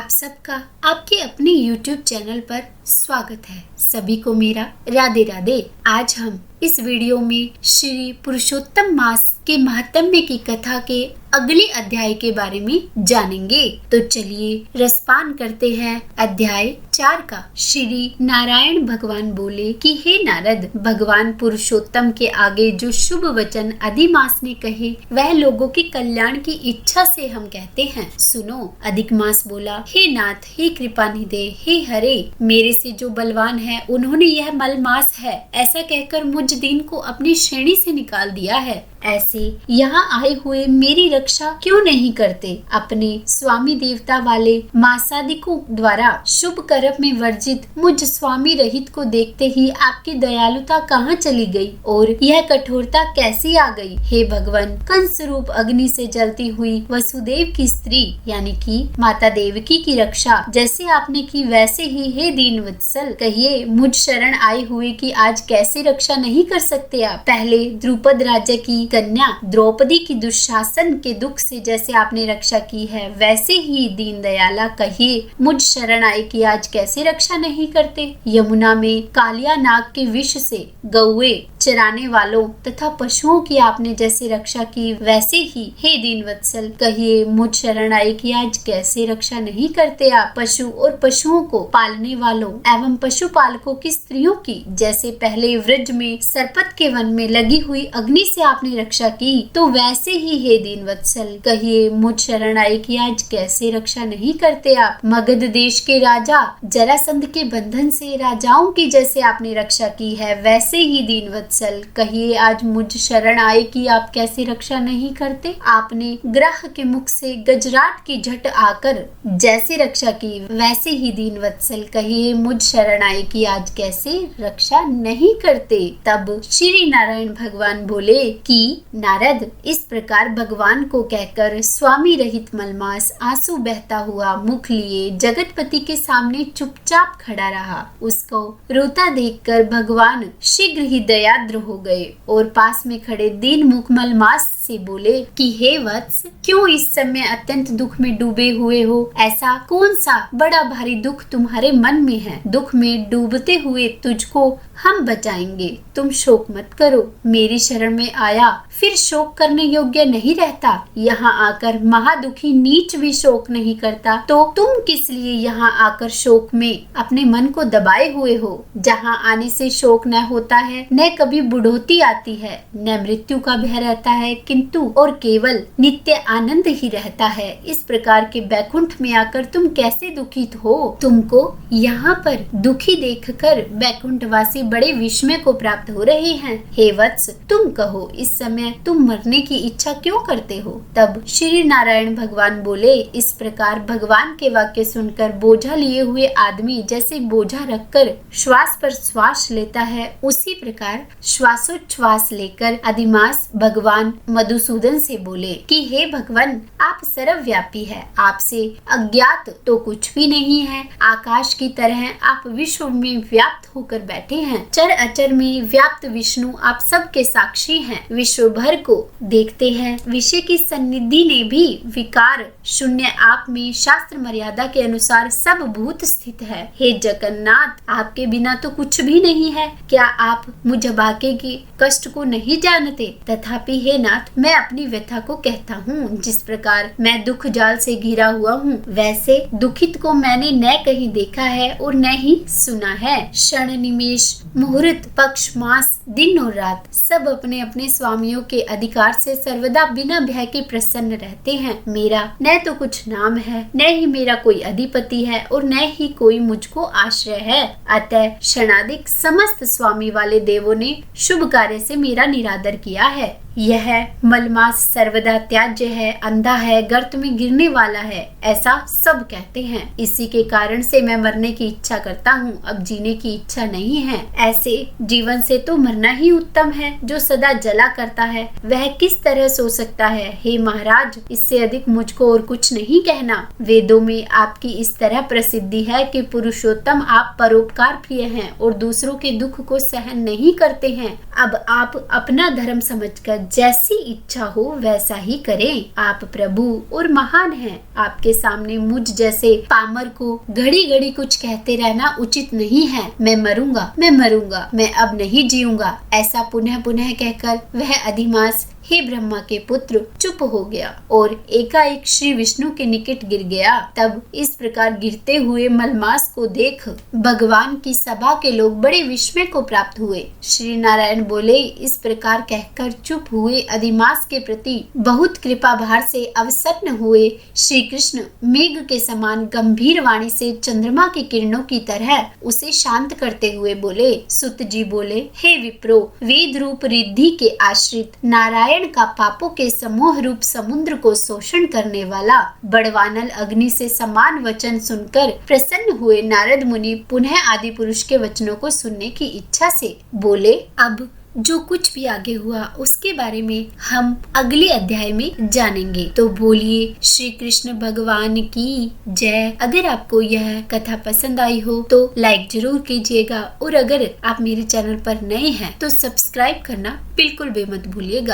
आप सबका आपके अपने YouTube चैनल पर स्वागत है। सभी को मेरा राधे राधे। आज हम इस वीडियो में श्री पुरुषोत्तम मास के महात्म्य की कथा के अगले अध्याय के बारे में जानेंगे। तो चलिए रसपान करते हैं अध्याय 4 का। श्री नारायण भगवान बोले कि हे नारद, भगवान पुरुषोत्तम के आगे जो शुभ वचन अधिमास ने कहे वह लोगों के कल्याण की इच्छा से हम कहते हैं। सुनो। अधिक मास बोला, हे नाथ, हे कृपा निधे, हे हरे, मेरे से जो बलवान है उन्होंने यह मलमास है ऐसा कहकर मुझ दीन को अपनी श्रेणी से निकाल दिया है। ऐसे यहाँ आए हुए मेरी रक्षा क्यों नहीं करते? अपने स्वामी देवता वाले मासादिकों द्वारा शुभ कर्म में वर्जित मुझ स्वामी रहित को देखते ही आपकी दयालुता कहाँ चली गई और यह कठोरता कैसी आ गई? हे भगवान, कंस रूप अग्नि से जलती हुई वसुदेव की स्त्री यानी कि माता देवकी की रक्षा जैसे आपने की वैसे ही हे दीन वत्सल, कहिए मुझ शरण आए हुए की आज कैसे रक्षा नहीं कर सकते आप? पहले द्रुपद राज्य की कन्या द्रौपदी की दुशासन के दुख से जैसे आपने रक्षा की है वैसे ही दीन दयाला, कहिए मुझ शरण आए की आज कैसे रक्षा नहीं करते? यमुना में कालिया नाग के विष से गौए चराने वालों तथा पशुओं की आपने जैसे रक्षा की वैसे ही हे दीन वत्सल, कहिए मुझ शरण आए की आज कैसे रक्षा नहीं करते आप? पशु और पशुओं को पालने वालों एवं पशुपालकों की स्त्रियों की जैसे पहले व्रज में सरपत के वन में लगी हुई अग्नि से आपने रक्षा की तो वैसे ही हे दीन वत्सल, कहिए मुझ शरण आए की आज कैसे रक्षा नहीं करते आप? मगध देश के राजा जरासंध के बंधन से राजाओं की जैसे आपने रक्षा की है वैसे ही दीन वत्सल, कहिए आज मुझ शरण आए की आप कैसे रक्षा नहीं करते? आपने ग्रह के मुख से गजराट की झट आकर जैसे रक्षा की वैसे ही दीन वत्सल, कहिए मुझ शरण आए की आज कैसे रक्षा नहीं करते? तब श्री नारायण भगवान बोले कि नारद, इस प्रकार भगवान को कहकर स्वामी रहित मलमास आंसू बहता हुआ मुख लिए जगतपति के सामने चुपचाप खड़ा रहा। उसको रोता देखकर भगवान शीघ्र ही दयाद्र हो गए और पास में खड़े दीन मुख मलमास से बोले कि हे वत्स, क्यों इस समय अत्यंत दुख में डूबे हुए हो? ऐसा कौन सा बड़ा भारी दुख तुम्हारे मन में है? दुख में डूबते हुए तुझको हम बचाएंगे, तुम शोक मत करो। मेरी शरण में आया फिर शोक करने योग्य नहीं रहता। यहाँ आकर महादुखी नीच भी शोक नहीं करता तो तुम किस लिए यहाँ आकर शोक में अपने मन को दबाए हुए हो? जहाँ आने से शोक न होता है, न कभी बुढ़ोती आती है, न मृत्यु का भय रहता है, किंतु और केवल नित्य आनंद ही रहता है। इस प्रकार के बैकुंठ में आकर तुम कैसे दुखित हो? तुमको यहाँ पर दुखी देखकर बैकुंठवासी बड़े विस्मय को प्राप्त हो रहे हैं। हे वत्स, तुम कहो इस समय तुम मरने की इच्छा क्यों करते हो? तब श्री नारायण भगवान बोले, इस प्रकार भगवान के वाक्य सुनकर बोझा लिए हुए आदमी जैसे बोझा रखकर श्वास पर श्वास लेता है उसी प्रकार श्वासोच्छ्वास लेकर अधिमास भगवान मधुसूदन से बोले कि हे भगवान, आप सर्वव्यापी है, आपसे अज्ञात तो कुछ भी नहीं है। आकाश की तरह आप विश्व में व्याप्त होकर बैठे हैं। चर अचर में व्याप्त विष्णु आप सबके साक्षी हैं, विश्व भर को देखते हैं। विषय की सन्निधि ने भी विकार शून्य आप में शास्त्र मर्यादा के अनुसार सब भूत स्थित है। हे जगन्नाथ, आपके बिना तो कुछ भी नहीं है। क्या आप मुझ भाग्य के कष्ट को नहीं जानते? तथापि हे नाथ, मैं अपनी व्यथा को कहता हूँ। जिस प्रकार मैं दुख जाल से घिरा हुआ हूँ वैसे दुखित को मैंने न कहीं देखा है और न ही सुना है। क्षण निमेष मुहूर्त पक्ष मास दिन और रात सब अपने अपने स्वामियों के अधिकार से सर्वदा बिना भय के प्रसन्न रहते हैं। मेरा न तो कुछ नाम है, न ही मेरा कोई अधिपति है और न ही कोई मुझको आश्रय है। अतः क्षणाधिक समस्त स्वामी वाले देवों ने शुभ कार्य से मेरा निरादर किया है। यह मलमास सर्वदा त्याज्य है, अंधा है, गर्त में गिरने वाला है, ऐसा सब कहते हैं। इसी के कारण से मैं मरने की इच्छा करता हूँ, अब जीने की इच्छा नहीं है। ऐसे जीवन से तो मरना ही उत्तम है। जो सदा जला करता है वह किस तरह सो सकता है? हे महाराज, इससे अधिक मुझको और कुछ नहीं कहना। वेदों में आपकी इस तरह प्रसिद्धि है कि पुरुषोत्तम आप परोपकार प्रिय हैं और दूसरों के दुख को सहन नहीं करते हैं। अब आप अपना धर्म समझकर जैसी इच्छा हो वैसा ही करें। आप प्रभु और महान हैं। आपके सामने मुझ जैसे पामर को घड़ी घड़ी कुछ कहते रहना उचित नहीं है। मैं मरूंगा, मैं मरूंगा, मैं अब नहीं जीऊंगा, ऐसा पुनः पुनः कहकर वह अधिमास हे ब्रह्मा के पुत्र चुप हो गया और एकाएक श्री विष्णु के निकट गिर गया। तब इस प्रकार गिरते हुए मलमास को देख भगवान की सभा के लोग बड़े विस्मय को प्राप्त हुए। श्री नारायण बोले, इस प्रकार कहकर चुप हुए अधिमास के प्रति बहुत कृपा भार से अवसन्न हुए श्री कृष्ण मेघ के समान गंभीर वाणी से चंद्रमा की किरणों की तरह उसे शांत करते हुए बोले। सुत जी बोले, हे विप्रो, वेद रूप रिद्धि के आश्रित नारायण का पापों के समूह रूप समुद्र को शोषण करने वाला बड़वानल अग्नि से समान वचन सुनकर प्रसन्न हुए नारद मुनि पुनः आदि पुरुष के वचनों को सुनने की इच्छा से बोले। अब जो कुछ भी आगे हुआ उसके बारे में हम अगले अध्याय में जानेंगे। तो बोलिए श्री कृष्ण भगवान की जय। अगर आपको यह कथा पसंद आई हो तो लाइक जरूर कीजिएगा और अगर आप मेरे चैनल पर नए हैं तो सब्सक्राइब करना बिल्कुल भी मत भूलिएगा।